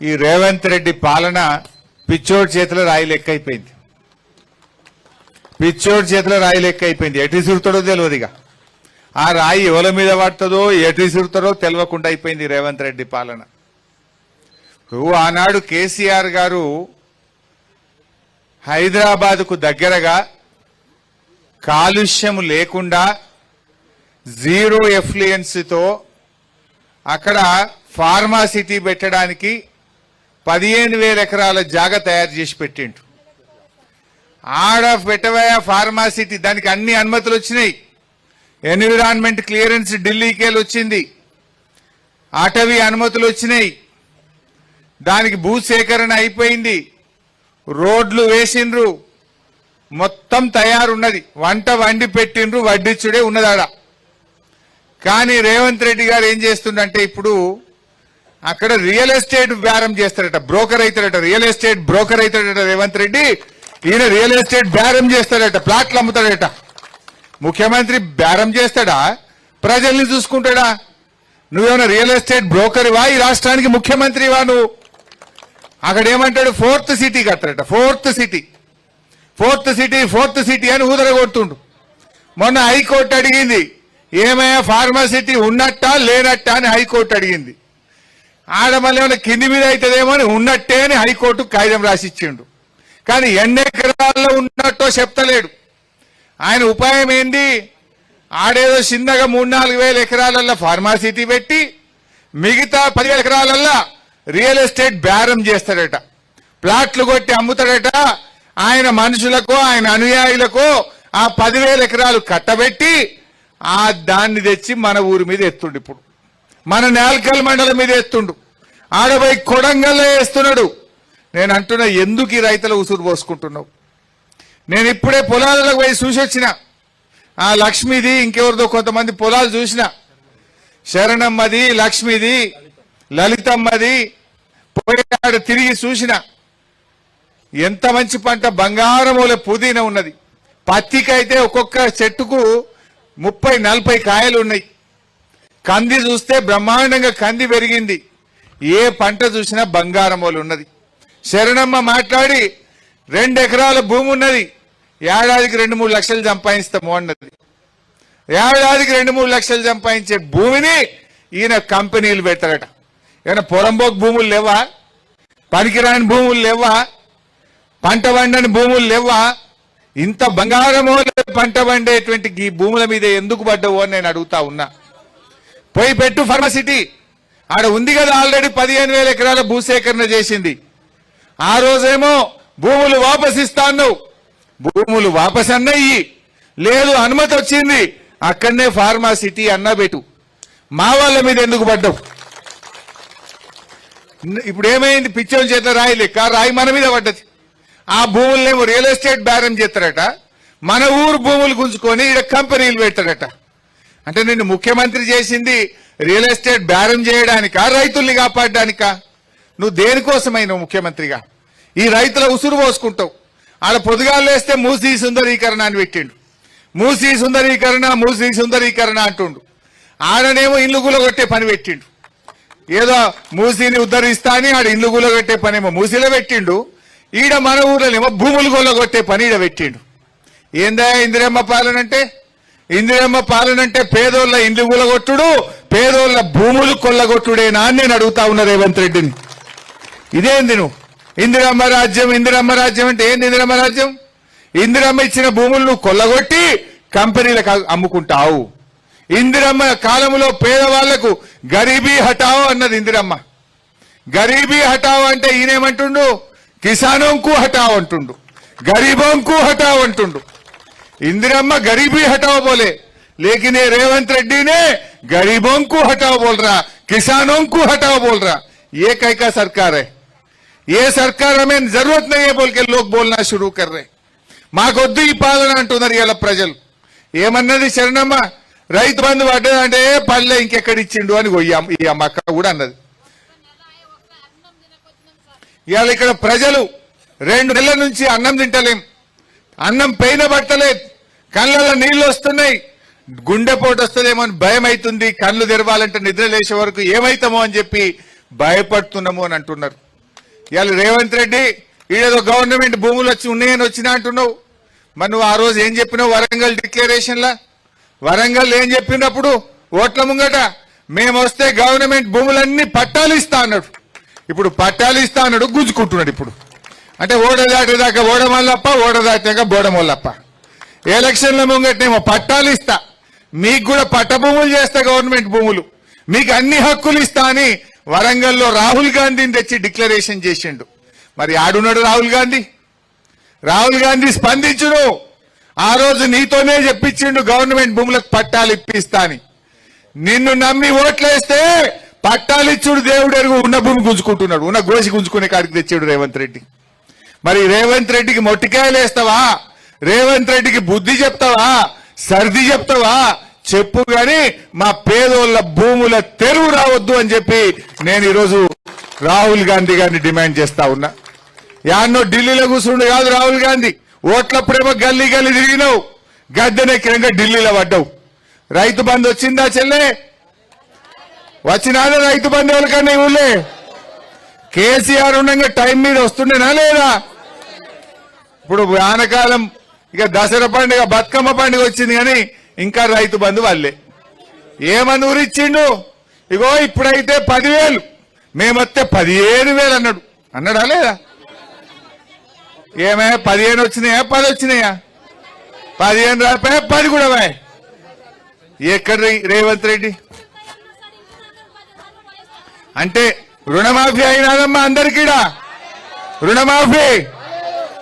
ఈ రేవంత్ రెడ్డి పాలన పిచ్చోడి చేతిలో రాయి లెక్క అయిపోయింది. పిచ్చోడి చేతిలో రాయి లెక్క అయిపోయింది. ఎటు విసురుతాడో తెలియదు. ఇక ఆ రాయి ఎవరి మీద పడుతుందో ఎటు విసురుతాడో తెలియకుండా అయిపోయింది రేవంత్ రెడ్డి పాలన. ఆనాడు కేసీఆర్ గారు హైదరాబాద్కు దగ్గరగా కాలుష్యం లేకుండా జీరో ఎఫ్లుయెన్స్తో అక్కడ ఫార్మాసిటీ పెట్టడానికి 15,000 ఎకరాల జాగా తయారు చేసి పెట్టిండు. ఆడ పెట్టవయా ఫార్మాసిటీ, దానికి అన్ని అనుమతులు వచ్చినాయి. ఎన్విరాన్మెంట్ క్లియరెన్స్ ఢిల్లీకేలు వచ్చింది, అటవీ అనుమతులు వచ్చినాయి, దానికి భూసేకరణ అయిపోయింది, రోడ్లు వేసిండ్రు, మొత్తం తయారున్నది, వంట వండి పెట్టిండ్రు, వడ్డిచ్చుడే ఉన్నదాడ. కానీ రేవంత్ రెడ్డి గారు ఏం చేస్తుండంటే ఇప్పుడు అక్కడ రియల్ ఎస్టేట్ బేరం చేస్తారట, బ్రోకర్ అవుతాడట, రియల్ ఎస్టేట్ బ్రోకర్ అవుతాడట రేవంత్ రెడ్డి. ఈయన రియల్ ఎస్టేట్ బేరం చేస్తాడట, ప్లాట్లు అమ్ముతాడట. ముఖ్యమంత్రి బేరం చేస్తాడా, ప్రజల్ని చూసుకుంటాడా? నువ్వేమైనా రియల్ ఎస్టేట్ బ్రోకర్వా, ఈ రాష్ట్రానికి ముఖ్యమంత్రివా నువ్వు? అక్కడ ఏమంటాడు, ఫోర్త్ సిటీ కట్టారట, ఫోర్త్ సిటీ అని ఊదరగొడుతుండు. మొన్న హైకోర్టు అడిగింది, ఏమయ్యా ఫార్మాసిటీ ఉన్నట్టా లేనట్టా అని హైకోర్టు అడిగింది. ఆడ మళ్ళీ ఏమైనా కింది మీద అవుతుందేమో అని ఉన్నట్టే అని హైకోర్టు కాగితం రాసిచ్చిండు. కానీ ఎన్ని ఎకరాల్లో ఉన్నట్టో చెప్తలేడు. ఆయన ఉపాయం ఏంది, ఆడేదో చిన్నగా 3-4 వేల ఎకరాలల్లో ఫార్మాసిటీ పెట్టి మిగతా 10,000 ఎకరాలల్లో రియల్ ఎస్టేట్ బేరం చేస్తాడట, ప్లాట్లు కొట్టి అమ్ముతాడట. ఆయన మనుషులకు ఆయన అనుయాయులకు ఆ 10,000 ఎకరాలు కట్టబెట్టి ఆ దాన్ని తెచ్చి మన ఊరి మీద ఎత్తుండు. ఇప్పుడు మన నేల్కల్ మండలం మీద ఎత్తుండు, ఆడపోయి కొడంగల్లో వేస్తున్నాడు. నేను అంటున్నా, ఎందుకు ఈ రైతుల ఉసురు పోసుకుంటున్నావు? నేను ఇప్పుడే పొలాలకు పోయి చూసి వచ్చిన, ఆ లక్ష్మిది ఇంకెవరిదో కొంతమంది పొలాలు చూసిన, శరణమ్మది, లక్ష్మిది, లలితమ్మది, పోయాడు తిరిగి చూసిన. ఎంత మంచి పంట, బంగారమూల పుదీనా ఉన్నది. పత్తికైతే ఒక్కొక్క చెట్టుకు 30-40 కాయలు ఉన్నాయి. కంది చూస్తే బ్రహ్మాండంగా కంది పెరిగింది. ఏ పంట చూసినా బంగారమూల ఉన్నది. శరణమ్మ మాట్లాడి 2 ఎకరాల భూమి ఉన్నది, ఏడాదికి 2-3 లక్షలు సంపాదిస్తాము అన్నది. ఏడాదికి 2-3 లక్షలు సంపాదించే భూమిని ఈయన కంపెనీలు పెడతారట. ఏమైనా పొరంబోకు భూములు లేవా? పనికిరాని భూములు లేవా? పంట పండని భూములు లేవా? ఇంత బంగారమూల పంట పండేటువంటి ఈ భూముల మీద ఎందుకు పడ్డవు అని నేను అడుగుతా ఉన్నా. పోయి పెట్టు ఫార్మాసిటీ, ఆడ ఉంది కదా ఆల్రెడీ 15,000 ఎకరాల భూసేకరణ చేసింది. ఆ రోజేమో భూములు వాపస్ ఇస్తాను, భూములు వాపస్ అన్నయ్యి లేదు, అనుమతి వచ్చింది, అక్కడనే ఫార్మాసిటీ అన్నా పెట్టు. మా వాళ్ళ మీద ఎందుకు పడ్డావు? ఇప్పుడు ఏమైంది, పిచ్చోని చేత రాయి లెక్క రాయి మన మీద పడ్డది. ఆ భూములనేమో రియల్ ఎస్టేట్ బేరం చేస్తారట, మన ఊరు భూములు గుంజుకొని ఇక్కడ కంపెనీలు పెడతాడట. అంటే నిన్ను ముఖ్యమంత్రి చేసింది రియల్ ఎస్టేట్ బేరం చేయడానికా, రైతుల్ని కాపాడడానికా? నువ్వు దేనికోసమైనావు ముఖ్యమంత్రిగా? ఈ రైతుల ఉసురు పోసుకుంటావు. ఆడ పొద్దుగాలు వేస్తే మూసీ సుందరీకరణ అని పెట్టిండు, మూసీ సుందరీకరణ అంటుండు. ఆడనేమో ఇల్లు గులగొట్టే పని పెట్టిండు. ఏదో మూసీని ఉద్ధరిస్తా అని ఆడ ఇల్లు గులగొట్టే పనేమో మూసీలో పెట్టిండు, ఈడ మన ఊర్లోనేమో భూములు కొల్లగొట్టే పని ఈడ పెట్టిండు. ఏందా ఇందిరమ్మ పాలన అంటే? ఇందిరమ్మ పాలన అంటే పేదోళ్ళ ఇండ్లు కూలగొట్టుడు, పేదోళ్ళ భూములు కొల్లగొట్టుడేనా అని నేను అడుగుతా ఉన్నా రేవంత్ రెడ్డిని. ఇదేంది నువ్వు ఇందిరమ్మ రాజ్యం అంటే ఏంది? ఇందిరమ్మ రాజ్యం, ఇందిరమ్మ ఇచ్చిన భూములు నువ్వు కొల్లగొట్టి కంపెనీలకు అమ్ముకుంటావు. ఇందిరమ్మ కాలంలో పేదవాళ్లకు గరీబీ హటావో అన్నది ఇందిరమ్మ. గరీబీ హటావో అంటే ఈయనేమంటుండు, కిసానోంకు హటావ్ అంటుండు, గరీబోంకు హటావ్ అంటుండు. इंदिरम्मा गरीबी हटाओ बोले, लेकिन ये रेवंत रेड्डी ने गरीबों को हटाओ बोल रहा, किसानों को हटाओ बोल रहा. ये कैसा सरकार है? ये सरकार हमें जरूरत नहीं है बोल के लोग बोलना शुरू कर रहे. మాకొద్దు ఈ పాలన అంటున్నారు ఇలా ప్రజలు. ఏమన్నది శరణమ్మ, రైతు బంధు పడ్డదంటే పల్లె ఇంకెక్కడ ఇచ్చిండు అని ఈ అమ్మక్క కూడా అన్నది. ఇవాళ ఇక్కడ ప్రజలు 2 నెలల నుంచి అన్నం తింటలేం, అన్నం పైన పట్టలేదు, కళ్ళలో నీళ్లు వస్తున్నాయి, గుండెపోటు వస్తుందేమో అని భయం అవుతుంది, కళ్ళు తెరవాలంటే నిద్ర లేచే వరకు ఏమైతామో అని చెప్పి భయపడుతున్నాము అని అంటున్నారు. ఇవాళ రేవంత్ రెడ్డి ఈడేదో గవర్నమెంట్ భూములు ఉన్నాయని వచ్చినా అంటున్నావు. మరి నువ్వు ఆ రోజు ఏం చెప్పినావు వరంగల్ డిక్లరేషన్లా? వరంగల్ ఏం చెప్పినప్పుడు ఓట్ల ముంగట మేము వస్తే గవర్నమెంట్ భూములన్నీ పట్టాలు ఇస్తా అన్నాడు. ఇప్పుడు పట్టాలు ఇస్తా అన్నాడు, గుంజుకుంటున్నాడు. ఇప్పుడు అంటే ఓడ దాటేదాకా ఓడమల్లప్ప, ఓడ దాటాక బోడమల్లప్ప. ఎలక్షన్ల ముంగటనేమో పట్టాలు ఇస్తా, మీకు కూడా పట్ట భూములు చేస్తా, గవర్నమెంట్ భూములు మీకు అన్ని హక్కులు ఇస్తా అని వరంగల్లో రాహుల్ గాంధీని తెచ్చి డిక్లరేషన్ చేసిండు. మరి ఆడున్నాడు రాహుల్ గాంధీ? రాహుల్ గాంధీ స్పందించుడు. ఆ రోజు నీతోనే చెప్పించిండు గవర్నమెంట్ భూములకు పట్టాలు ఇప్పిస్తా అని. నిన్ను నమ్మి ఓట్లేస్తే పట్టాలిచ్చుడు దేవుడు ఎరుగు, ఉన్న భూమి గుంజుకుంటున్నాడు, ఉన్న గోసి గుంజుకునే కాడికి తెచ్చాడు రేవంత్ రెడ్డి. మరి రేవంత్ రెడ్డికి మొట్టికాయలు వేస్తావా? రేవంత్ రెడ్డికి బుద్ధి చెప్తావా? సర్ది చెప్తావా? చెప్పు గాని మా పేదోళ్ల భూముల తెరువు రావద్దు అని చెప్పి నేను ఈరోజు రాహుల్ గాంధీ గారిని డిమాండ్ చేస్తా ఉన్నా. యాన్నో ఢిల్లీలో కూర్చుండు కాదు రాహుల్ గాంధీ. ఓట్లప్పుడేమో గల్లీ గల్లీ తిరిగినావు, గద్దెనెక్కినాక ఢిల్లీలో పడ్డావు. రైతు బంధు వచ్చిందా చెల్లె? వచ్చినాదా రైతు బంధు? ఎవరికన్నా ఊళ్ళే కేసీఆర్ ఉండగా టైం మీద వస్తుండేనా లేదా? ఇప్పుడు వానకాలం ఇక దసరా పండుగ, బతుకమ్మ పండుగ వచ్చింది కానీ ఇంకా రైతు బంధు వాళ్ళే. ఏమని ఊరిచ్చిండు? ఇగో ఇప్పుడైతే 10,000, మేమొస్తే 15,000 అన్నాడు. అన్నాడా లేదా? ఏమే 15 వచ్చినాయా 10 వచ్చినాయా? 15 రాపాయా 10 కూడా బాయ్. ఎక్కడ రేవంత్ రెడ్డి అంటే రుణమాఫీ అయినాదమ్మా అందరికీడా? రుణమాఫీ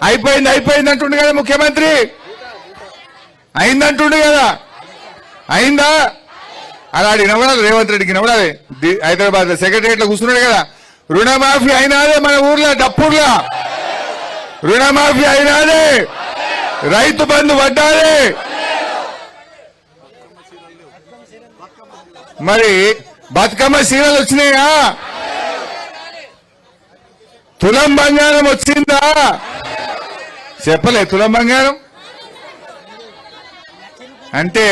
అయిపోయింది అంటుండు కదా ముఖ్యమంత్రి. అయిందంటుండు కదా, అయిందా? అలాంటి నవ్వాలి రేవంత్ రెడ్డికి నవ్వాలి. హైదరాబాద్ లో సెక్రటరియట్ లో కూర్చున్నాడు కదా. రుణమాఫీ అయినాదే మన ఊర్లో డప్పూర్లా, రుణమాఫీ అయినాదే, రైతు బంధు పడ్డాదే. మరి బతుకమ్మ సీరలు వచ్చినాయా? తులం బంగారం వచ్చిందా? చెప్పలే తులం బంగారం అంటే.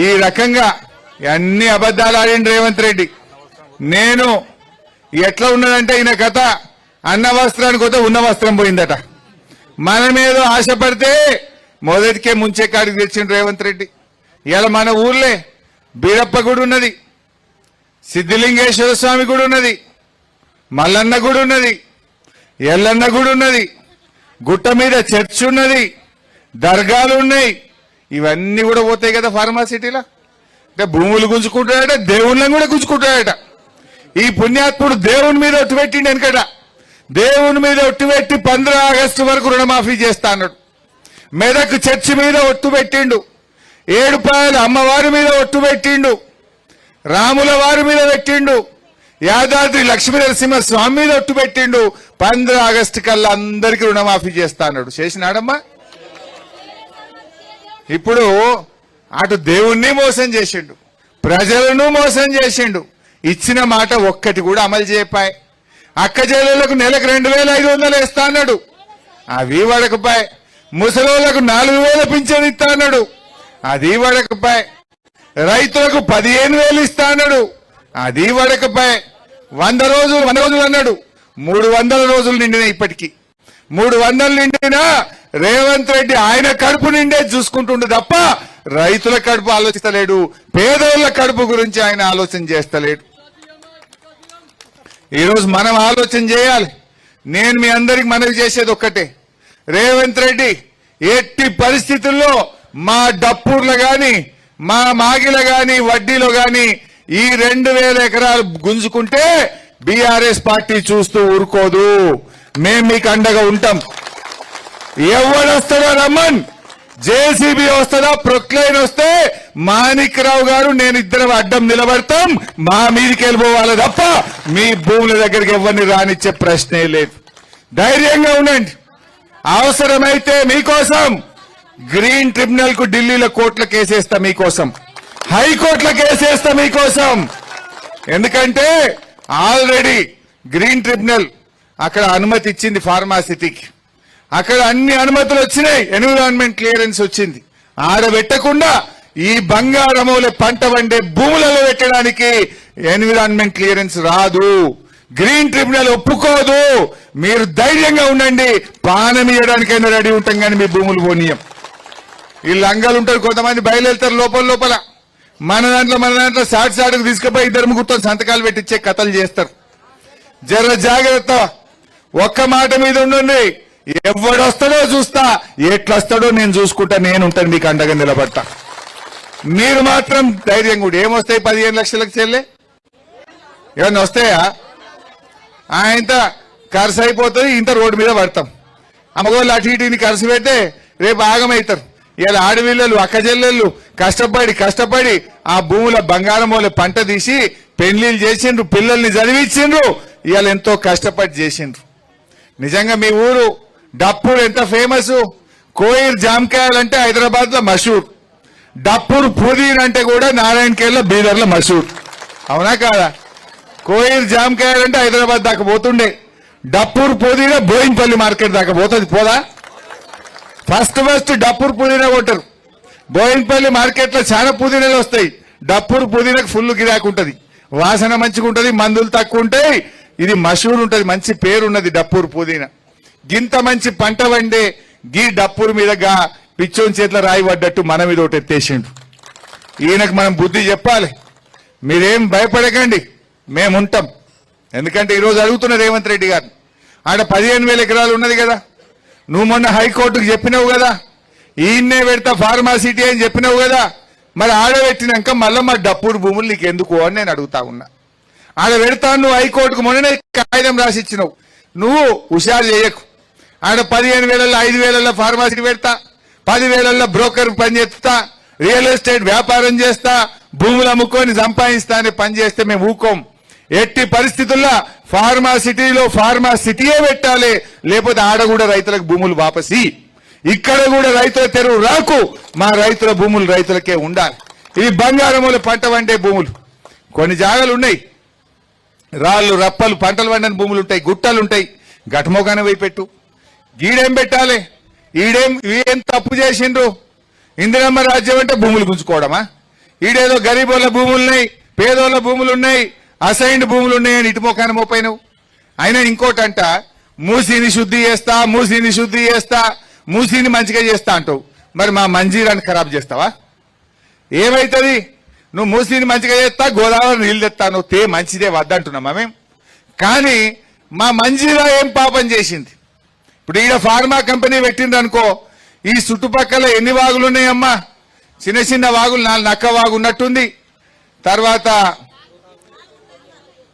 ఈ రకంగా అన్ని అబద్ధాలు ఆడిండు రేవంత్ రెడ్డి. నేను ఎట్లా ఉన్నదంటే ఈయన కథ, అన్న వస్త్రానికి పోతే ఉన్న వస్త్రం పోయిందట. మనమేదో ఆశపడితే మొదటికే ముంచే కాడికి తెచ్చిండు రేవంత్ రెడ్డి. ఇలా మన ఊర్లే బీరప్ప గుడి ఉన్నది, సిద్ధిలింగేశ్వర స్వామి గుడి ఉన్నది, మల్లన్న గుడి ఉన్నది, ఎల్లన్న గుడి ఉన్నది, గుట్ట మీద చర్చ్ ఉన్నది, దర్గాలు ఉన్నాయి. ఇవన్నీ కూడా పోతాయి కదా ఫార్మాసిటీలో. అంటే భూములు గుంజుకుంటాడట, దేవుళ్ళని కూడా గుంజుకుంటాడట. ఈ పుణ్యాత్ముడు దేవుని మీద ఒట్టు పెట్టిండు వెనకట. దేవుని మీద ఒట్టు పెట్టి 15 ఆగస్టు వరకు రుణమాఫీ చేస్తా అన్నాడు. మెదక్ చర్చి మీద ఒట్టు పెట్టిండు, ఏడుపాయల అమ్మవారి మీద ఒట్టు పెట్టిండు, రాముల వారి మీద పెట్టిండు, యాదాద్రి లక్ష్మీ నరసింహ స్వామి మీద ఒట్టు పెట్టిండు. 15 ఆగస్టు కల్లా అందరికీ రుణమాఫీ చేస్తా అన్నాడు. చేసినాడమ్మా? ఇప్పుడు అటు దేవుణ్ణి మోసం చేసిండు, ప్రజలను మోసం చేసిండు. ఇచ్చిన మాట ఒక్కటి కూడా అమలు చేయపాయ్. అక్క చెల్లెళ్లకు నెలకు 2,500 ఇస్తా అన్నాడు, అవి వడకపాయ్. ముసలోళ్లకు 4,000 పింఛన్ ఇస్తా అన్నాడు, అది వడకపాయ్. రైతులకు 15,000 ఇస్తా అన్నాడు, అది వడకపాయ్. 100 రోజులు అన్నాడు, 300 రోజులు నిండినా. ఇప్పటికీ 300 నిండినా రేవంత్ రెడ్డి ఆయన కడుపు నిండే చూసుకుంటుండే తప్ప రైతుల కడుపు ఆలోచిస్తలేడు, పేదోళ్ల కడుపు గురించి ఆయన ఆలోచన చేస్తలేడు. ఈరోజు మనం ఆలోచన చేయాలి. నేను మీ అందరికి మనవి చేసేది ఒక్కటే, రేవంత్ రెడ్డి ఎట్టి పరిస్థితుల్లో మా డప్పూర్లో గాని, మా మాగిలో గాని, వడ్డీలో గాని ఈ 2,000 ఎకరాలు గుంజుకుంటే బీఆర్ఎస్ పార్టీ చూస్తూ ఊరుకోదు. మేం మీకు అండగా ఉంటాం. ఎవడొస్తాడో రమ్మన్, జేసీబీ వస్తుందా, ప్రొక్లైన్ వస్తే మాణిక్రావు గారు నేను ఇద్దరం అడ్డం నిలబడతాం. మా మీదకి వెళ్ళిపోవాలి తప్ప మీ భూముల దగ్గరికి ఎవరిని రానిచ్చే ప్రశ్నే లేదు. ధైర్యంగా ఉండండి. అవసరమైతే మీకోసం గ్రీన్ ట్రిబ్యునల్ కు ఢిల్లీలో కోర్టుల కేసేస్తా మీకోసం, హైకోర్టుల కేసేస్తా మీకోసం. ఎందుకంటే ఆల్రెడీ గ్రీన్ ట్రిబ్యునల్ అక్కడ అనుమతి ఇచ్చింది ఫార్మాసిటీకి. అక్కడ అన్ని అనుమతులు వచ్చినాయి, ఎన్విరాన్మెంట్ క్లియరెన్స్ వచ్చింది. ఆడబెట్టకుండా ఈ బంగారమూలే పంట వండే భూములలో పెట్టడానికి ఎన్విరాన్మెంట్ క్లియరెన్స్ రాదు. గ్రీన్ ట్రిబ్యునల్ ఒప్పుకోదు. మీరు ధైర్యంగా ఉండండి, పానం ఇవ్వడానికైనా రెడీ ఉంటాం కానీ మీ భూములు పోనీయం. ఈ లంగాలు ఉంటారు, కొంతమంది బయలుదేరుతారు లోపల మన దాంట్లో సాటుకు తీసుకుపోయి ఇద్దరు ముగ్గురుతో సంతకాలు పెట్టించే కథలు చేస్తారు. జర జాగ్రత్త, ఒక్క మాట మీద ఉండండి. ఎవడొస్తాడో చూస్తా, ఎట్లొస్తాడో నేను చూసుకుంటా, నేను ఉంటాను మీకు అండగా నిలబడతా. మీరు మాత్రం ధైర్యంగా కూడా. ఏమొస్తాయి 15 లక్షలకు చెల్లె? ఏమన్నా వస్తాయా? ఇంత ఖర్చు అయిపోతుంది, ఇంత రోడ్డు మీద పడతాం. అమ్మగోళ్ళు అటు ఇటుని ఖర్చు పెడితే రేపు ఆగమవుతారు. ఇలా ఆడపిల్లలు అక్కచెల్లెళ్ళు కష్టపడి ఆ భూముల బంగారం వాళ్ళ పంట తీసి పెళ్లిళ్ళు చేసిండ్రు, పిల్లల్ని చదివించిండ్రు, ఇవాళ ఎంతో కష్టపడి చేసిండ్రు. నిజంగా మీ ఊరు డప్పూర్ ఎంత ఫేమస్. కోయిర్ జామకాయలు అంటే హైదరాబాద్ లో మషూర్, డప్పూర్ పుదీన్ అంటే కూడా నారాయణఖేడ్లో బీదర్లో మషూర్. అవునా కాదా? కోయిర్ జామకాయలు అంటే హైదరాబాద్ దాకా పోతుండే, డప్పూర్ పుదీనా బోయిన్పల్లి మార్కెట్ దాకా పోతుంది. పోదా? ఫస్ట్ డప్పూర్ పుదీనా కొట్టరు. బోయిన్పల్లి మార్కెట్ లో చాలా పుదీనాలు వస్తాయి. డప్పూర్ పుదీనాకు ఫుల్ గిరాకు ఉంటది, వాసన మంచిగా ఉంటది, మందులు తక్కువ ఉంటాయి. ఇది మషూర్ ఉంటది, మంచి పేరున్నది డప్పూర్ పుదీనా. గింత మంచి పంట వండే గీ డప్పూర్ మీదగా పిచ్చోని చేతిలో రాయి పడ్డట్టు మన మీద ఒకటి ఎత్తేసిండు. ఈయనకు మనం బుద్ధి చెప్పాలి. మీరేం భయపడకండి, మేముంటాం. ఎందుకంటే ఈరోజు అడుగుతున్న రేవంత్ రెడ్డి గారు, ఆడ 15,000 ఎకరాలు ఉన్నది కదా, నువ్వు మొన్న హైకోర్టుకు చెప్పినావు కదా, ఈయన్నే పెడతా ఫార్మాసిటీ అని చెప్పినావు కదా, మరి ఆడబెట్టినాక మళ్ళీ మా డప్పూర్ భూములు నీకు ఎందుకు అని నేను అడుగుతా ఉన్నా. ఆడ పెడతాను, నువ్వు హైకోర్టుకు మొన్ననే కాగితం రాసిచ్చినావు. నువ్వు హుషారు చేయకు. ఆడ 15,000 5,000 ఫార్మాసిటీ పెడతా, 10,000 బ్రోకర్ పని చేస్తా, రియల్ ఎస్టేట్ వ్యాపారం చేస్తా, భూములు అమ్ముకొని సంపాదిస్తా అని పని చేస్తే మేము ఊకోం. ఎట్టి పరిస్థితుల్లో ఫార్మాసిటీయే పెట్టాలి, లేకపోతే ఆడ కూడా రైతులకు భూములు వాపసి, ఇక్కడ కూడా రైతుల తెరువు రాకు, మా రైతుల భూములు రైతులకే ఉండాలి. ఇవి బంగారముల పంట వండే భూములు. కొన్ని జాగాలు ఉన్నాయి, రాళ్ళు రప్పలు పంటలు వండని భూములు ఉంటాయి, గుట్టలు ఉంటాయి. గటమోగానే పోయి పెట్టు. గీడేం పెట్టాలి? ఈడేం తప్పు చేసిండ్రు? ఇందిరమ్మ రాజ్యం అంటే భూములు గుంజుకోవడమా? ఈడేదో గరీబోళ్ళ భూములున్నాయి, పేదోళ్ళ భూములు ఉన్నాయి, అసైన్డ్ భూములు ఉన్నాయని ఇటు మోకాన మోపైనవు. అయినా ఇంకోటంట, మూసీని శుద్ధి చేస్తా, మూసీని మంచిగా చేస్తా అంటావు. మరి మా మంజీరాన్ని ఖరాబ్ చేస్తావా? ఏమైతుంది? నువ్వు మూసీని మంచిగా చేస్తా, గోదావరి నీళ్ళు తెస్తా, నువ్వు తే మంచిదే వద్దంటున్నామా మేము? కానీ మా మంజీరా ఏం పాపం చేసింది? ఇప్పుడు ఈడ ఫార్మా కంపెనీ పెట్టిండ్రు అనుకో, ఈ చుట్టుపక్కల ఎన్ని వాగులు ఉన్నాయమ్మా? చిన్న వాగులు, 4 నక్క వాగు ఉన్నట్టుంది. తర్వాత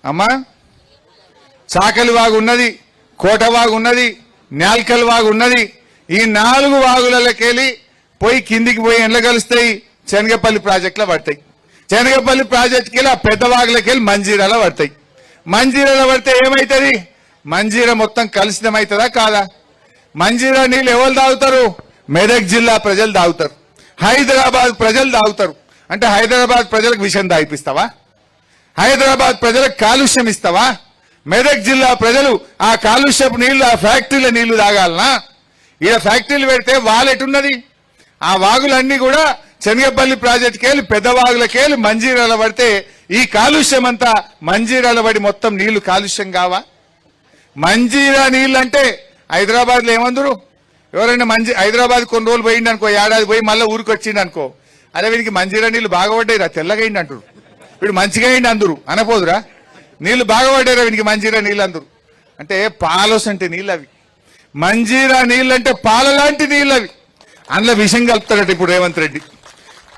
అమ్మా చాకలి వాగు ఉన్నది, కోట వాగు ఉన్నది, నాల్కల్ వాగు ఉన్నది. ఈ 4 వాగులకెళ్ళి పోయి కిందికి పోయి ఎండ్ల కలుస్తాయి, శనగపల్లి ప్రాజెక్టులో పడతాయి. శనగపల్లి ప్రాజెక్టుకి వెళ్ళి ఆ పెద్ద వాగులకెళ్ళి మంజీరాలో పడతాయి. మంజీరాలో పడితే ఏమవుతుంది? మంజీరా మొత్తం కలుషితమవుతుందా కాదా? మంజీరా నీళ్ళు ఎవరు తాగుతారు? మెదక్ జిల్లా ప్రజలు తాగుతారు, హైదరాబాద్ ప్రజలు తాగుతారు. అంటే హైదరాబాద్ ప్రజలకు విషయం తాగిపిస్తావా? హైదరాబాద్ ప్రజలకు కాలుష్యం ఇస్తావా? మెదక్ జిల్లా ప్రజలు ఆ కాలుష్యపు నీళ్లు, ఆ ఫ్యాక్టరీల నీళ్లు తాగాలనా? ఈడ ఫ్యాక్టరీలు పెడితే వాలెటున్నది? ఆ వాగులన్నీ కూడా శనగపల్లి ప్రాజెక్టుకి వెళ్ళి పెద్ద వాగులకెళ్ళి మంజీరాల పడితే ఈ కాలుష్యం అంతా మంజీరాల పడి మొత్తం నీళ్లు కాలుష్యం కావా? మంజీరా నీళ్ళు అంటే హైదరాబాద్ లో ఏమందరు? ఎవరైనా హైదరాబాద్ కొన్ని రోజులు పోయింది అనుకో, ఏడాది పోయి మళ్ళీ ఊరికి వచ్చింది అనుకో, అదే వీడికి మంజీరా నీళ్లు బాగా పడ్డాయిరా, తెల్లగా అయింది అంటారు. వీడు మంచిగా అయింది అందరు అనపోదురా, నీళ్లు బాగా పడ్డాయిరా వీడికి మంజీరా నీళ్ళు అందరు. అంటే పాలోస్ అంటే నీళ్ళు అవి, మంజీరా నీళ్ళు అంటే పాల లాంటి నీళ్ళు అవి. అందులో విషం కలుపుతాడట ఇప్పుడు రేవంత్ రెడ్డి.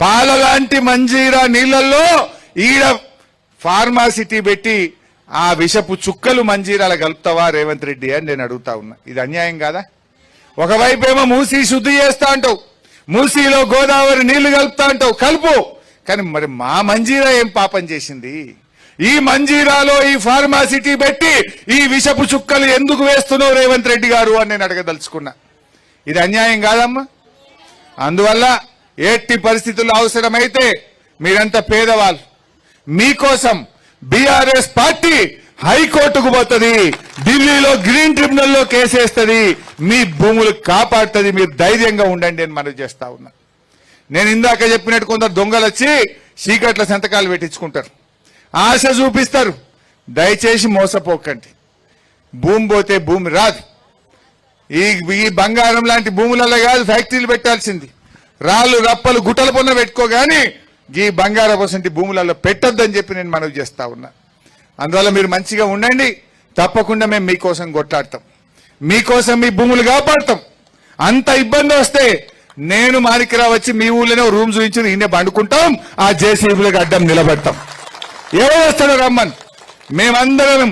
పాల లాంటి మంజీరా నీళ్లలో ఈడ ఫార్మాసిటీ పెట్టి ఆ విషపు చుక్కలు మంజీరాల కలుపుతావా రేవంత్ రెడ్డి అని నేను అడుగుతా ఉన్నా. ఇది అన్యాయం కాదా? ఒకవైపు ఏమో మూసీ శుద్ధి చేస్తా అంటావు, మూసీలో గోదావరి నీళ్లు కలుపుతా అంటావు, కలుపు. కానీ మరి మా మంజీరా ఏం పాపం చేసింది? ఈ మంజీరాలో ఈ ఫార్మాసిటీ పెట్టి ఈ విషపు చుక్కలు ఎందుకు వేస్తున్నావు రేవంత్ రెడ్డి గారు అని నేను అడగదలుచుకున్నా. ఇది అన్యాయం కాదమ్మా. అందువల్ల ఎట్టి పరిస్థితుల్లో అవసరమైతే మీరంతా పేదవాళ్ళు, మీకోసం బీఆర్ఎస్ పార్టీ హైకోర్టుకు పోతుంది, ఢిల్లీలో గ్రీన్ ట్రిబ్యునల్లో కేసేస్తుంది, మీ భూములు కాపాడుతుంది. మీరు ధైర్యంగా ఉండండి అని మనవి చేస్తా ఉన్నా. నేను ఇందాక చెప్పినట్టు కొందరు దొంగలు వచ్చి చీకట్ల సంతకాలు పెట్టించుకుంటారు, ఆశ చూపిస్తారు, దయచేసి మోసపోకండి. భూమి పోతే భూమి రాదు. ఈ బంగారం లాంటి భూములలో కాదు ఫ్యాక్టరీలు పెట్టాల్సింది. రాళ్ళు రప్పలు గుట్టల పొన్న పెట్టుకోగాని ఈ బంగారం వసంటి భూములలో పెట్టొద్దని చెప్పి నేను మనవి చేస్తా ఉన్నా. అందువల్ల మీరు మంచిగా ఉండండి. తప్పకుండా మేము మీకోసం కొట్లాడతాం, మీకోసం మీ భూములు కాపాడతాం. అంత ఇబ్బంది వస్తే నేను మాణిక్యరావు వచ్చి మీ ఊళ్ళోనే రూమ్ చూపించి ఈయనే పండుకుంటాం, ఆ జేసీబీలకు అడ్డం నిలబడతాం. ఎవరు వస్తాడో రమ్మని మేమందరం,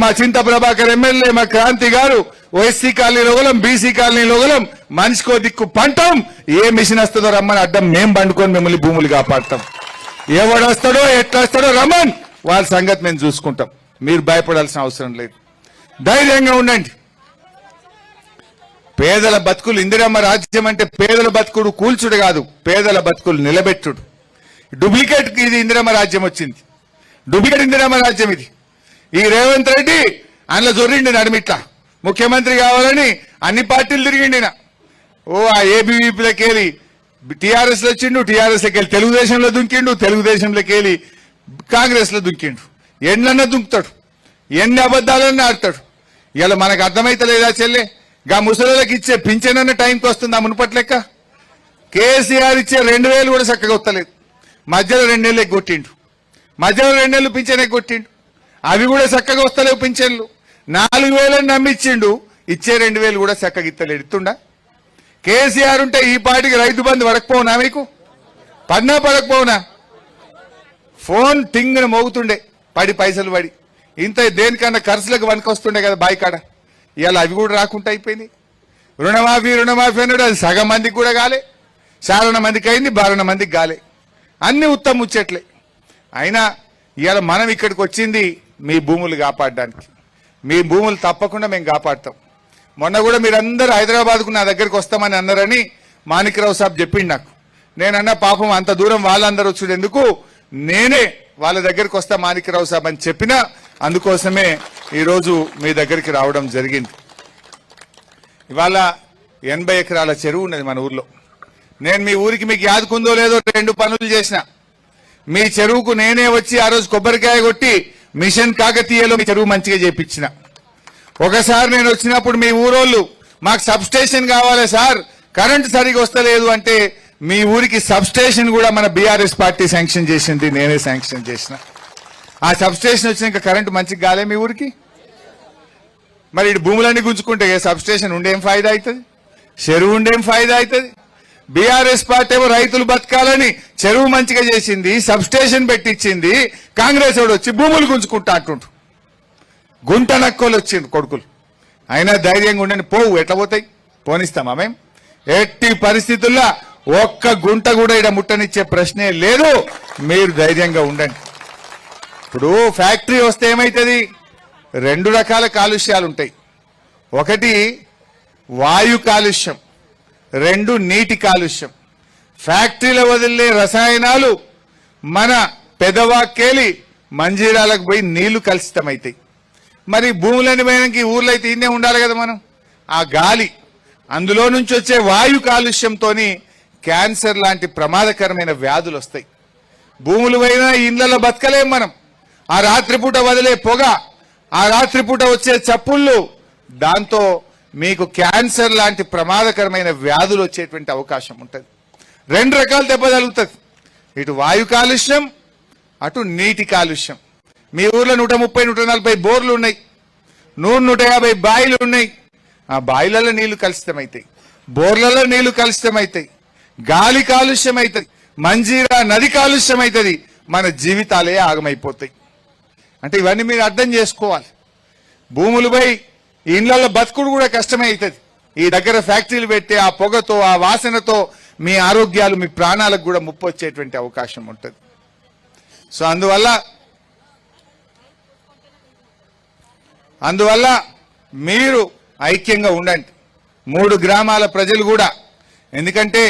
మా చింత ప్రభాకర్ ఎమ్మెల్యే, మా క్రాంతి గారు, ఓఎస్సీ కాలనీలో గలం, బీసీ కాలనీలో గలం, మనిషికో దిక్కు పంటాం. ఏ మిషన్ వస్తుందో రమ్మని అడ్డం మేము పండుకొని మిమ్మల్ని భూములు కాపాడతాం. ఎవడు వస్తాడో ఎట్లా వస్తాడో రమ్మని వాళ్ళ సంగతి మేము చూసుకుంటాం. మీరు భయపడాల్సిన అవసరం లేదు. ధైర్యంగా ఉండండి. పేదల బతుకులు, ఇందిరమ్మ రాజ్యం అంటే పేదల బతుకుడు కూల్చుడు కాదు, పేదల బతుకులు నిలబెట్టుడు. డూప్లికేట్ ఇది ఇందిరమ్మ రాజ్యం వచ్చింది, డూప్లికేట్ ఇందిరమ్మ రాజ్యం ఇది. ఈ రేవంత్ రెడ్డి అందులో జొర్రిండి నడిమిట్లా ముఖ్యమంత్రి కావాలని అన్ని పార్టీలు తిరిగిండిన. ఆ ఏబీవీపీలోకి వెళ్ళి టీఆర్ఎస్ లో వచ్చిండు, టీఆర్ఎస్ లోకి వెళ్ళి తెలుగుదేశంలో దుంకిండు, తెలుగుదేశంలోకి వెళ్ళి కాంగ్రెస్ లో దుంకిండు. ఎన్నన్నా దుంకుతాడు, ఎన్ని అబద్దాలన్నా ఆడతాడు. ఇలా మనకు అర్థమైతలేదా చెల్లె? గా ముసలికి ఇచ్చే పింఛనన్న టైంకి వస్తుంది ఆ మునుపటి లెక్క. కేసీఆర్ ఇచ్చే 2000 కూడా చక్కగా వస్తలేదు. మధ్యలో 2 నెలలు కొట్టిండు, మధ్యలో 2 నెలలు పింఛనే కొట్టిండు. అవి కూడా చక్కగా వస్తలేవు పింఛన్లు. 4000 నమ్మిచ్చిండు, ఇచ్చే 2000 కూడా చక్కగా ఇస్తలేడు. ఇస్తుండా? కేసీఆర్ ఉంటే ఈ పాటికి రైతు బంధు పడకపోవునా, మీకు పడినా పడకపోవునా? ఫోన్ టింగ్న మోగుతుండే, పడి పైసలు పడి ఇంత దేనికన్నా ఖర్చులకు వనకొస్తుండే కదా బాయికాడ. ఇవాళ అవి కూడా రాకుండా అయిపోయినాయి. రుణమాఫీ అన్నాడు, అది సగం మందికి కూడా కాలే, చారణ మందికి అయింది, 12 మందికి కాలే. అన్ని ఉత్తమ ముచ్చట్లే. అయినా ఇవాళ మనం ఇక్కడికి వచ్చింది మీ భూములు కాపాడడానికి. మీ భూములు తప్పకుండా మేము కాపాడతాం. మొన్న కూడా మీరందరూ హైదరాబాద్కు నా దగ్గరికి వస్తామని అన్నారని మాణిక్యరావు సాబ్ చెప్పిండు నాకు. నేనన్నా పాపం అంత దూరం వాళ్ళందరూ వచ్చుడు ఎందుకు, నేనే వాళ్ళ దగ్గరికి వస్తా మాణిక్యరావు సాబ్ అని చెప్పినా, అందుకోసమే ఈరోజు మీ దగ్గరికి రావడం జరిగింది. ఇవాళ 80 ఎకరాల చెరువు ఉన్నది మన ఊర్లో. నేను మీ ఊరికి మీకు యాదుకుందో లేదో 2 పనులు చేసిన. మీ చెరువుకు నేనే వచ్చి ఆ రోజు కొబ్బరికాయ కొట్టి మిషన్ కాకతీయలో మీ చెరువు మంచిగా చేపించిన. ఒకసారి నేను వచ్చినప్పుడు మీ ఊరోళ్ళు మాకు సబ్ స్టేషన్ కావాలి సార్, కరెంటు సరిగా వస్తలేదు అంటే మీ ఊరికి సబ్ స్టేషన్ కూడా మన బీఆర్ఎస్ పార్టీ శాంక్షన్ చేసింది, నేనే శాంక్షన్ చేసిన. ఆ సబ్ స్టేషన్ వచ్చినాక కరెంటు మంచిగా కాలే మీ ఊరికి. మరి ఇటు భూములన్నీ గుంజుకుంటే సబ్ స్టేషన్ ఉండేం ఫాయిదా అవుతుంది, చెరువు ఉండేం ఫాయిదా అవుతుంది? బీఆర్ఎస్ పార్టీ ఏమో రైతులు బతకాలని చెరువు మంచిగా చేసింది, సబ్ స్టేషన్ పెట్టించింది. కాంగ్రెస్ వాడు వచ్చి భూములు గుంజుకుంటా అంటుండ్రు. గుంట నక్కోలు వచ్చిండు కొడుకులు. అయినా ధైర్యంగా ఉండండి. పోవు ఎట్లా పోతాయి? పోనిస్తామా మేము? ఎట్టి పరిస్థితుల్లో ఒక్క గుంట కూడా ఇక్కడ ముట్టనిచ్చే ప్రశ్నే లేదు. మీరు ధైర్యంగా ఉండండి. ఇప్పుడు ఫ్యాక్టరీ వస్తే ఏమైతుంది? 2 రకాల కాలుష్యాలు ఉంటాయి. ఒకటి వాయు కాలుష్యం, 2 నీటి కాలుష్యం. ఫ్యాక్టరీలో వదిలే రసాయనాలు మన పెదవాక్కేలి మంజీరాలకు పోయి నీళ్లు కలుషితమవుతాయి. మరి భూములని పోయినాక ఊర్లో అయితే ఇన్నే ఉండాలి కదా మనం. ఆ గాలి, అందులో నుంచి వచ్చే వాయు కాలుష్యంతో క్యాన్సర్ లాంటి ప్రమాదకరమైన వ్యాధులు వస్తాయి. భూములు పోయినా ఇళ్లలో బతకలేం మనం. ఆ రాత్రిపూట వదిలే పొగ, ఆ రాత్రిపూట వచ్చే చప్పుళ్ళు, దాంతో మీకు క్యాన్సర్ లాంటి ప్రమాదకరమైన వ్యాధులు వచ్చేటువంటి అవకాశం ఉంటుంది. 2 రకాల దెబ్బ తగులుతుంది. ఇటు వాయు కాలుష్యం, అటు నీటి కాలుష్యం. మీ ఊర్లో 130-140 బోర్లు ఉన్నాయి, 100-150 బాయిలు ఉన్నాయి. ఆ బాయిలలో నీళ్లు కలుషితమవుతాయి, బోర్లలో నీళ్లు కలుషితమవుతాయి, గాలి కాలుష్యం అవుతుంది, మంజీరా నది కాలుష్యం అవుతుంది. మన జీవితాలే ఆగమైపోతాయి. అంటే ఇవన్నీ మీరు అర్థం చేసుకోవాలి. భూములపై ఇళ్లలో బతుకుడు కూడా కష్టమే అవుతుంది. ఈ దగ్గర ఫ్యాక్టరీలు పెట్టి ఆ పొగతో, ఆ వాసనతో మీ ఆరోగ్యాలు, మీ ప్రాణాలకు కూడా ముప్పు వచ్చేటువంటి అవకాశం ఉంటుంది. సో అందువల్ల మీరు ఐక్యంగా ఉండండి. 3 గ్రామాల ప్రజలు కూడా. ఎందుకంటే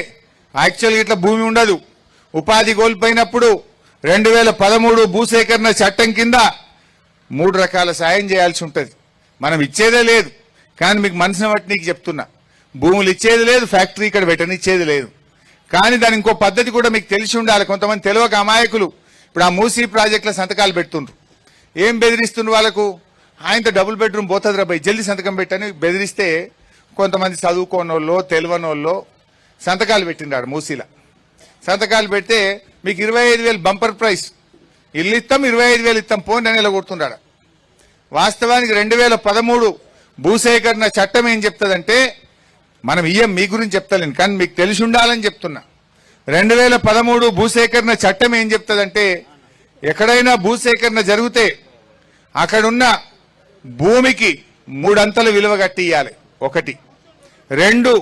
యాక్చువల్గా ఇట్లా భూమి ఉండదు. ఉపాధి కోల్పోయినప్పుడు 2013 భూసేకరణ చట్టం కింద 3 రకాల సాయం చేయాల్సి ఉంటుంది. మనం ఇచ్చేదే లేదు, కానీ మీకు మనసుని బట్టి నీకు చెప్తున్నా, భూములు ఇచ్చేది లేదు, ఫ్యాక్టరీ ఇక్కడ పెట్టనిచ్చేది లేదు. కానీ దాని ఇంకో పద్ధతి కూడా మీకు తెలిసి ఉండాలి. కొంతమంది తెలియక అమాయకులు ఇప్పుడు ఆ మూసీ ప్రాజెక్టుల సంతకాలు పెడుతుండ్రు. ఏం బెదిరిస్తున్న వాళ్ళకు ఆయనతో డబుల్ బెడ్రూమ్ పోతుంది రాబాయి జల్దీ సంతకం పెట్టని బెదిరిస్తే కొంతమంది చదువుకోనోళ్ళు తెలియనోళ్ళు సంతకాలు పెట్టిండాడు మూసీల సంతకాలు పెడితే మీకు 25,000 బంపర్ ప్రైస్ ఇల్లు ఇస్తాం 25,000 ఇస్తాం పోండి అని ఇలా కొడుతున్నాడు. వాస్తవానికి 2013 భూసేకరణ చట్టం ఏం చెప్తుందంటే మనం ఇయ్యం మీ గురించి చెప్తలేను కానీ మీకు తెలిసి ఉండాలని చెప్తున్నా. 2013 భూసేకరణ చట్టం ఏం చెప్తుందంటే ఎక్కడైనా భూసేకరణ జరిగితే అక్కడున్న భూమికి 3 అంతలు విలువ కట్టి ఇవ్వాలి. 1 2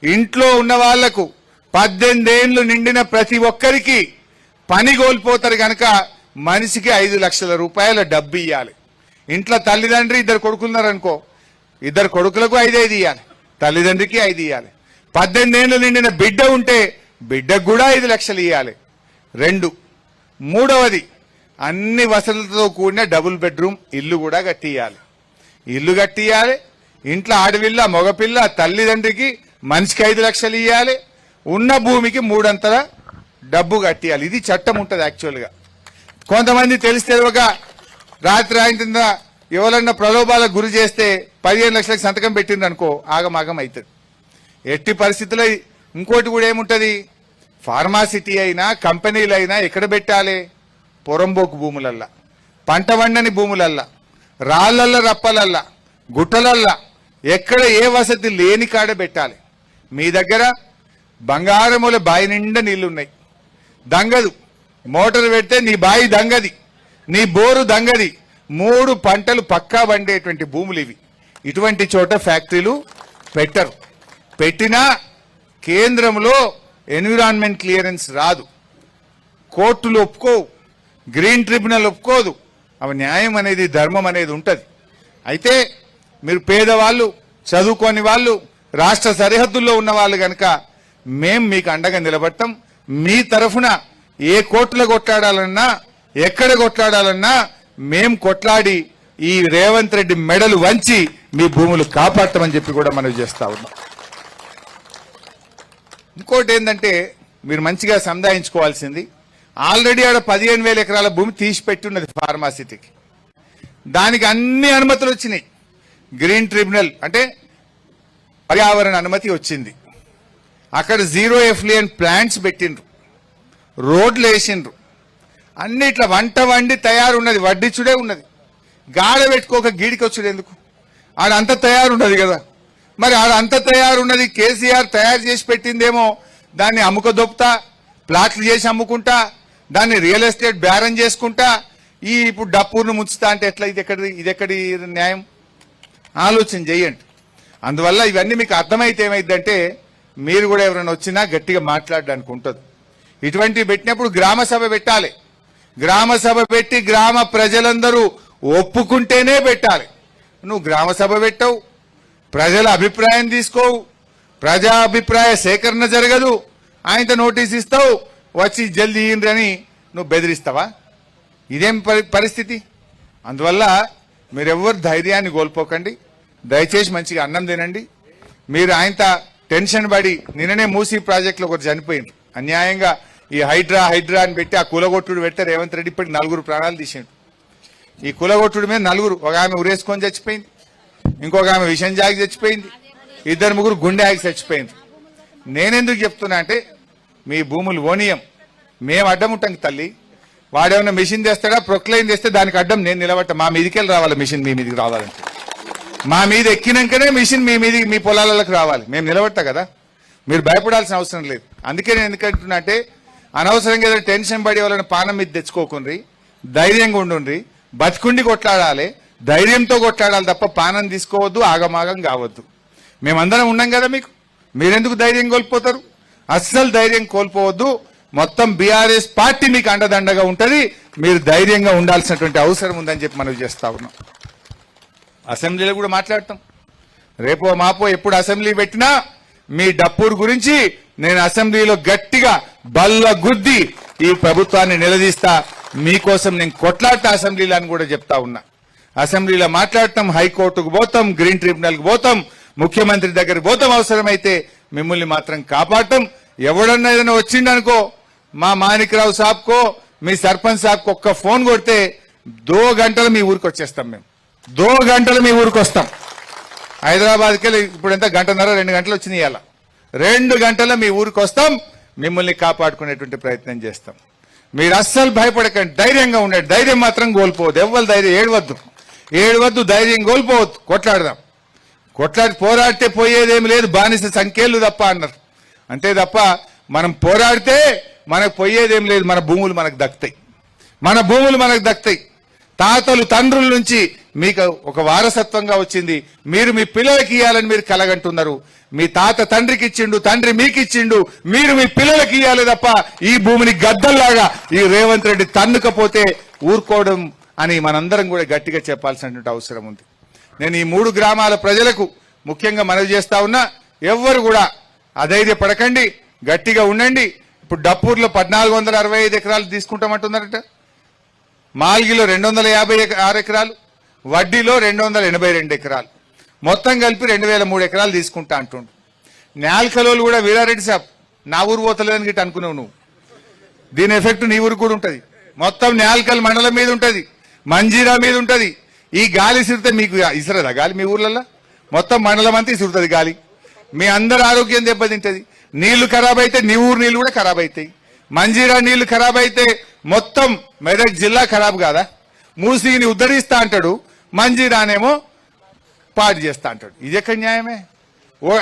ఇంట్లో ఉన్న వాళ్లకు 18 ఏళ్లు నిండిన ప్రతి ఒక్కరికి పని కోల్పోతారు కనుక మనిషికి 5 లక్షల రూపాయల డబ్బు ఇవ్వాలి. ఇంట్లో తల్లిదండ్రి 2 కొడుకులున్నారనుకో 2 కొడుకులకు 5 ఇవ్వాలి, తల్లిదండ్రికి 5 ఇవ్వాలి. 18 ఏళ్లు నిండిన బిడ్డ ఉంటే బిడ్డకు కూడా 5 లక్షలు ఇవ్వాలి. 2 మూడవది అన్ని వసతులతో కూడిన డబుల్ బెడ్రూమ్ ఇల్లు కూడా కట్టియాలి. ఇల్లు కట్టియాలి. ఇంట్లో ఆడపిల్ల మగపిల్ల తల్లిదండ్రికి మనిషికి 5 లక్షలు ఇవ్వాలి. ఉన్న భూమికి 3 అంతల డబ్బు కట్టియాలి. ఇది చట్టం ఉంటుంది. యాక్చువల్గా కొంతమంది తెలిస్తే ఒక రాత్రి ఆయన ఎవరన్నా ప్రలోభాలకు గురి చేస్తే 15 లక్షలకు సంతకం పెట్టిండ్రు అనుకో ఆగమాగం అవుతుంది. ఎట్టి పరిస్థితుల్లో ఇంకోటి కూడా ఏముంటది, ఫార్మాసిటీ అయినా కంపెనీలు అయినా ఎక్కడ పెట్టాలి? పొరంబోకు భూములల్లా, పంట వండని భూములల్లా, రాళ్లల్లా రప్పలల్లా గుట్టలల్లా ఎక్కడ ఏ వసతి లేని కాడ పెట్టాలి. మీ దగ్గర బంగారముల బావి నిండా నీళ్లున్నాయి, దంగదు. మోటార్ పెడితే నీ బావి దంగది, నీ బోరు దంగది. 3 పంటలు పక్కా పండేటువంటి భూములు ఇవి. ఇటువంటి చోట ఫ్యాక్టరీలు పెట్టరు. పెట్టినా కేంద్రంలో ఎన్విరాన్మెంట్ క్లియరెన్స్ రాదు, కోర్టులు ఒప్పుకోవు, గ్రీన్ ట్రిబ్యునల్ ఒప్పుకోదు. అవి న్యాయం అనేది ధర్మం అనేది ఉంటుంది. అయితే మీరు పేదవాళ్ళు చదువుకోని వాళ్ళు రాష్ట్ర సరిహద్దుల్లో ఉన్న వాళ్ళు కనుక మేం మీకు అండగా నిలబడతాం. మీ తరఫున ఏ కోర్టులో కొట్లాడాలన్నా ఎక్కడ కొట్లాడాలన్నా మేం కొట్లాడి ఈ రేవంత్ రెడ్డి మెడలు వంచి మీ భూములు కాపాడతామని చెప్పి కూడా మనం చేస్తా ఉన్నాం. ఇంకోటి ఏంటంటే మీరు మంచిగా సంధాయించుకోవాల్సింది, ఆల్రెడీ ఆడ 15,000 ఎకరాల భూమి తీసి పెట్టున్నది ఫార్మాసిటీకి. దానికి అన్ని అనుమతులు వచ్చినాయి. గ్రీన్ ట్రిబ్యునల్ అంటే పర్యావరణ అనుమతి వచ్చింది. అక్కడ 0 ఎఫ్లుయెంట్ ప్లాంట్స్ పెట్టిండ్రు, రోడ్లు వేసిండ్రు, అన్ని ఇట్లా వంట వండి తయారున్నది, వడ్డిచ్చుడే ఉన్నది. గాడ పెట్టుకోక గీడికి వచ్చుడు ఎందుకు? ఆడంతా తయారున్నది కదా. మరి ఆడంతా తయారున్నది కేసీఆర్ తయారు చేసి పెట్టిందేమో దాన్ని అమ్ముకదొప్పుతా, ప్లాట్లు చేసి అమ్ముకుంటా, దాన్ని రియల్ ఎస్టేట్ బేరం చేసుకుంటా ఈ ఇప్పుడు డప్పూర్ను ముంచుతా అంటే ఎట్లా? ఇది ఎక్కడి న్యాయం? ఆలోచన చేయండి. అందువల్ల ఇవన్నీ మీకు అర్థమైతే ఏమైందంటే మీరు కూడా ఎవరైనా వచ్చినా గట్టిగా మాట్లాడడానికి ఉంటుంది. ఇటువంటివి పెట్టినప్పుడు గ్రామ సభ పెట్టాలి. గ్రామ సభ పెట్టి గ్రామ ప్రజలందరూ ఒప్పుకుంటేనే పెట్టాలి. నువ్వు గ్రామ సభ పెట్టవు, ప్రజల అభిప్రాయం తీసుకోవు, ప్రజా అభిప్రాయ సేకరణ జరగదు, ఆయనతో నోటీస్ ఇస్తావు, వచ్చి జల్దీ అని నువ్వు బెదిరిస్తావా? ఇదేం పరిస్థితి? అందువల్ల మీరెవ్వరు ధైర్యాన్ని కోల్పోకండి. దయచేసి మంచిగా అన్నం తినండి. మీరు ఆయనతో టెన్షన్ పడి నిన్ననే మూసీ ప్రాజెక్టులో ఒకరు చనిపోయింది అన్యాయంగా. ఈ హైడ్రా అని పెట్టి ఆ కులగొట్టుడు పెడితే రేవంత్ రెడ్డి ఇప్పటికి 4 ప్రాణాలు తీసిండు. ఈ కులగొట్టుడు మీద 4, ఒక ఆమె ఉరేసుకొని చచ్చిపోయింది, ఇంకొక ఆమె విషం జాగి చచ్చిపోయింది, 2-3 గుండె ఆగి చచ్చిపోయింది. నేనెందుకు చెప్తున్నా అంటే మీ భూములు ఓనియం, మేము అడ్డం ఉంటాం తల్లి. వాడేమన్నా మిషన్ తెస్తాడా, ప్రొక్లైన్ చేస్తే దానికి అడ్డం నేను నిలబట్ట. మా మీదికెళ్ళి రావాలి మిషన్, మీ మీదికి రావాలంటే మా మీద ఎక్కినాకనే మిషన్ మీ పొలాలకు రావాలి. మేము నిలబడతా కదా, మీరు భయపడాల్సిన అవసరం లేదు. అందుకే నేను ఎందుకంటున్నా అంటే అనవసరంగా ఏదైనా టెన్షన్ పడి వాళ్ళని పానం మీద తెచ్చుకోకుండ్రి, ధైర్యంగా ఉండుండ్రి, బతికుండి కొట్లాడాలి, ధైర్యంతో కొట్లాడాలి తప్ప పానం తీసుకోవద్దు, ఆగమాగం కావద్దు. మేమందరం ఉన్నాం కదా మీకు, మీరెందుకు ధైర్యం కోల్పోతారు? అస్సలు ధైర్యం కోల్పోవద్దు. మొత్తం బీఆర్ఎస్ పార్టీ మీకు అండదండగా ఉంటుంది. మీరు ధైర్యంగా ఉండాల్సినటువంటి అవసరం ఉందని చెప్పి మనం చేస్తా ఉన్నాం. అసెంబ్లీలో కూడా మాట్లాడతాం. రేపో మాపో ఎప్పుడు అసెంబ్లీ పెట్టినా మీ డప్పూర్ గురించి నేను అసెంబ్లీలో గట్టిగా బల్ల గుద్ది ఈ ప్రభుత్వాన్ని నిలదీస్తా. మీకోసం నేను కొట్లాడతా అసెంబ్లీలో అని కూడా చెప్తా ఉన్నా. అసెంబ్లీలో మాట్లాడతాం, హైకోర్టుకు పోతాం, గ్రీన్ ట్రిబ్యునల్కి పోతాం, ముఖ్యమంత్రి దగ్గరికి పోతాం. అవసరమైతే మిమ్మల్ని మాత్రం కాపాడటం. ఎవడన్నా ఏదైనా వచ్చిండనుకో, మా మాణిక్రావు సాబ్కో మీ సర్పంచ్ సాబ్కో ఒక్క ఫోన్ కొడితే 2 గంటలు మీ ఊరికి వచ్చేస్తాం. మేము 2 గంటలు మీ ఊరికి వస్తాం. హైదరాబాద్కి వెళ్ళి ఇప్పుడు ఎంత గంటన్నర 2 గంటలు వచ్చినాయి. ఇవాళ 2 గంటల మీ ఊరికి వస్తాం. మిమ్మల్ని కాపాడుకునేటువంటి ప్రయత్నం చేస్తాం. మీరు అస్సలు భయపడకండి, ధైర్యంగా ఉండండి. ధైర్యం మాత్రం కోల్పోవద్దు. ఎవ్వరు ధైర్యం ఏడవద్దు, ధైర్యం కోల్పోవద్దు. కొట్లాడదాం. కొట్లాడి పోరాడితే పోయేదేమి లేదు, బానిస సంఖ్యలు తప్ప అన్నారు. అంతే తప్ప మనం పోరాడితే మనకు పోయేదేం లేదు. మన భూములు మనకు దక్కుతాయి. తాతలు తండ్రుల నుంచి మీకు ఒక వారసత్వంగా వచ్చింది. మీరు మీ పిల్లలకి ఇవ్వాలని మీరు కలగంటున్నారు. మీ తాత తండ్రికి ఇచ్చిండు, తండ్రి మీకు ఇచ్చిండు, మీరు మీ పిల్లలకి ఇవ్వాలి తప్ప ఈ భూమిని గద్దల్లాగా ఈ రేవంత్ రెడ్డి తన్నుకపోతే ఊరుకోవడం అని మనందరం కూడా గట్టిగా చెప్పాల్సినటువంటి అవసరం ఉంది. నేను ఈ 3 గ్రామాల ప్రజలకు ముఖ్యంగా మనవి చేస్తా ఉన్నా, ఎవ్వరు కూడా అధైర్యపడకండి, గట్టిగా ఉండండి. ఇప్పుడు డప్పూర్లో 1465 ఎకరాలు తీసుకుంటామంటున్నారట, మాల్గిలో 256 ఎకరాలు, వడ్డీలో 282 ఎకరాలు, మొత్తం కలిపి 2003 ఎకరాలు తీసుకుంటా అంటుండు. నేల్కలోలు కూడా వీరారెడ్డి సాబ్ నా ఊరు పోతలేదని గిట్ట అనుకున్నావు నువ్వు. దీని ఎఫెక్ట్ నీ ఊరికి కూడా ఉంటుంది. మొత్తం నేల్కల్ మండలం మీద ఉంటుంది, మంజీరా మీద ఉంటుంది. ఈ గాలి సిరితే మీకు ఇసరదా గాలి మీ ఊర్లలో? మొత్తం మండలం అంతా ఇసురుతుంది గాలి. మీ అందరి ఆరోగ్యం దెబ్బతింటది. నీళ్లు ఖరాబ్ అయితే నీ ఊరు నీళ్లు కూడా ఖరాబ్ అవుతాయి. మంజీరా నీళ్లు ఖరాబ్ అయితే మొత్తం మెదక్ జిల్లా ఖరాబ్ కాదా? మూసిని ఉద్ధరిస్తా అంటాడు, మంజీరానేమో పాడు చేస్తా అంటాడు. ఇది ఎక్కడ న్యాయమే?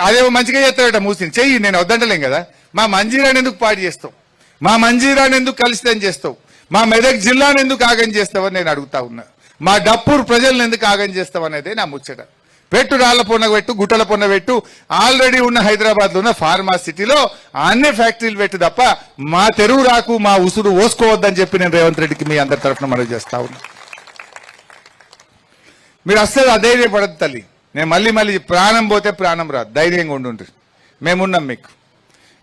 అదేమో మంచిగా చేస్తాడట మూసిని, చెయ్యి, నేను వద్దంటలేం కదా. మా మంజీరాని ఎందుకు పాడు చేస్తావు? మా మంజీరాని ఎందుకు కలిసితం చేస్తావు? మా మెదక్ జిల్లాను ఎందుకు ఆగం చేస్తావని నేను అడుగుతా ఉన్నా. మా డప్పూర్ ప్రజలను ఎందుకు ఆగం చేస్తావు అనేదే నా ముచ్చట. పెట్టు, రాళ్ల పొన్న పెట్టు, గుట్టల పొన్న పెట్టు, ఆల్రెడీ ఉన్న హైదరాబాద్ లో ఉన్న ఫార్మా సిటీలో అన్ని ఫ్యాక్టరీలు పెట్టు తప్ప మా తెరువు రాకు, మా ఉసురు ఓసుకోవద్దని చెప్పి నేను రేవంత్ రెడ్డికి మీ అందరి తరఫున మనవి చేస్తా ఉన్నా. మీరు అస్సలు అధైర్యపడద్దు తల్లి. నేను మళ్ళీ ప్రాణం పోతే ప్రాణం రాదు, ధైర్యంగా ఉండుండ్రి. మేమున్నాం మీకు.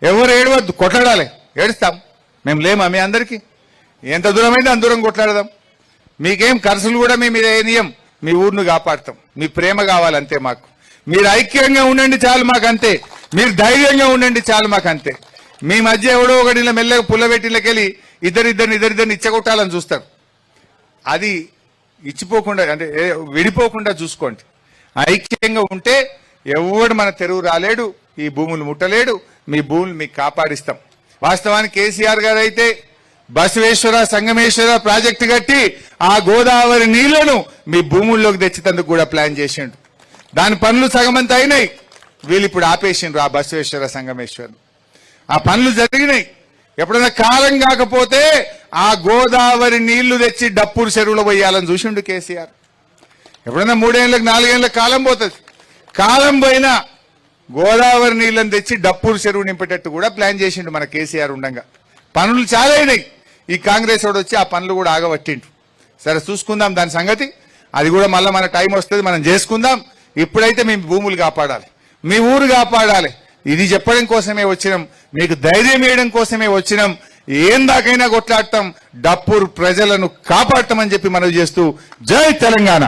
ఎవరు ఏడవద్దు, కొట్లాడాలి, ఏడుస్తాం. మేము లేమా మీ అందరికీ? ఎంత దూరమైతే అంత దూరం కొట్లాడదాం. మీకేం ఖర్చులు కూడా మీ మీద ఏనియం. మీ ఊరిని కాపాడుతాం. మీ ప్రేమ కావాలంతే మాకు. మీరు ఐక్యంగా ఉండండి చాలు మాకు అంతే. మీరు ధైర్యంగా ఉండండి చాలు మాకు అంతే. మీ మధ్య ఎవడో ఒకటి మెల్లగా పుల్లబెట్టిలకెళ్ళి ఇద్దరిద్దరిని ఇచ్చగొట్టాలని చూస్తారు. అది ఇచ్చిపోకుండా, అంటే విడిపోకుండా చూసుకోండి. ఐక్యంగా ఉంటే ఎవడు మన తెరువు రాలేడు, ఈ భూములు ముట్టలేడు. మీ భూములు మీకు కాపాడిస్తాం. వాస్తవానికి కేసీఆర్ గారు అయితే బసవేశ్వర సంగమేశ్వర ప్రాజెక్టు కట్టి ఆ గోదావరి నీళ్లను మీ భూముల్లోకి తెచ్చేందుకు కూడా ప్లాన్ చేసిండు. దాని పనులు సగమంతా అయినాయి. వీళ్ళు ఇప్పుడు ఆపేసిండ్రు ఆ బసవేశ్వర సంగమేశ్వర్. ఆ పనులు జరిగినాయి. ఎప్పుడైనా కాలం కాకపోతే ఆ గోదావరి నీళ్లు తెచ్చి డప్పూరు చెరువులో పోయాలని చూసిండు కేసీఆర్. ఎప్పుడైనా 3 ఏళ్ళకి 4 ఏళ్ళ కాలం పోతుంది. కాలం పోయినా గోదావరి నీళ్లను తెచ్చి డప్పూరు చెరువు నింపేటట్టు కూడా ప్లాన్ చేసిండు మన కేసీఆర్ ఉండగా. పనులు చాలా అయినాయి. ఈ కాంగ్రెస్ వాడు వచ్చి ఆ పనులు కూడా ఆగబట్టిండు. సరే చూసుకుందాం దాని సంగతి. అది కూడా మళ్ళీ మన టైం వస్తుంది, మనం చేసుకుందాం. ఇప్పుడైతే మేము భూములు కాపాడాలి, మీ ఊరు కాపాడాలి. ఇది చెప్పడం కోసమే వచ్చినాం, మీకు ధైర్యం ఇవ్వడం కోసమే వచ్చినాం. ఏం దాకైనా కొట్లాడతాం, డప్పూరు ప్రజలను కాపాడతామని చెప్పి మనవి చేస్తూ జై తెలంగాణ.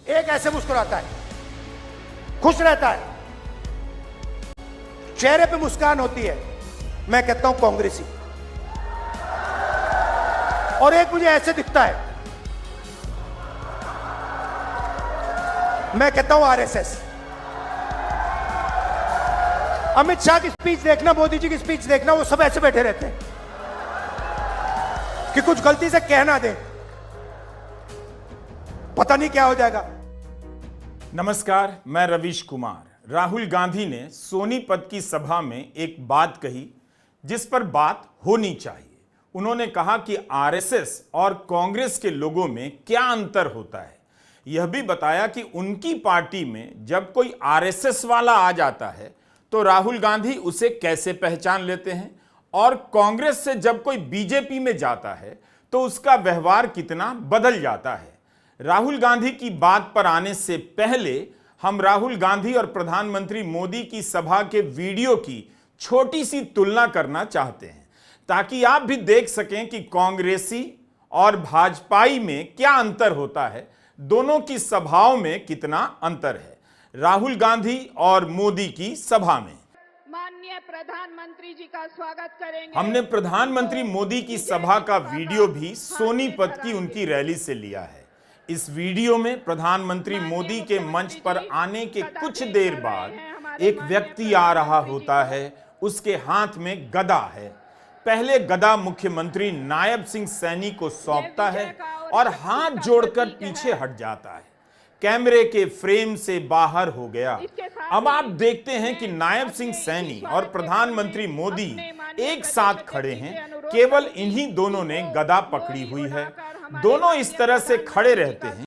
एक ऐसे मुस्कुराता है, खुश रहता है, चेहरे पे मुस्कान होती है, मैं कहता हूं कांग्रेसी। और एक मुझे ऐसे दिखता है, मैं कहता हूं आरएसएस। अमित शाह की स्पीच देखना, मोदी जी की स्पीच देखना, वो सब ऐसे बैठे रहते हैं कि कुछ गलती से कह ना दे, पता नहीं क्या हो जाएगा। नमस्कार, मैं रवीश कुमार। राहुल गांधी ने सोनीपत की सभा में एक बात कही जिस पर बात होनी चाहिए। उन्होंने कहा कि आरएसएस और कांग्रेस के लोगों में क्या अंतर होता है। यह भी बताया कि उनकी पार्टी में जब कोई आरएसएस वाला आ जाता है तो राहुल गांधी उसे कैसे पहचान लेते हैं, और कांग्रेस से जब कोई बीजेपी में जाता है तो उसका व्यवहार कितना बदल जाता है। राहुल गांधी की बात पर आने से पहले हम राहुल गांधी और प्रधानमंत्री मोदी की सभा के वीडियो की छोटी सी तुलना करना चाहते हैं ताकि आप भी देख सकें कि कांग्रेसी और भाजपाई में क्या अंतर होता है, दोनों की सभाओं में कितना अंतर है। राहुल गांधी और मोदी की सभा में माननीय प्रधानमंत्री जी का स्वागत करेंगे। हमने प्रधानमंत्री मोदी की सभा का वीडियो भी सोनीपत की उनकी रैली से लिया है। इस वीडियो में प्रधानमंत्री मोदी के मंच पर आने के कुछ देर बाद एक व्यक्ति आ रहा होता है, उसके हाथ में गदा है। पहले गदा मुख्यमंत्री नायब सिंह सैनी को सौंपता है और हाथ जोड़कर पीछे हट जाता है, कैमरे के फ्रेम से बाहर हो गया। अब आप देखते हैं कि नायब सिंह सैनी और प्रधानमंत्री मोदी एक साथ खड़े हैं, केवल इन्हीं दोनों ने गदा पकड़ी हुई है। दोनों इस तरह से खड़े रहते हैं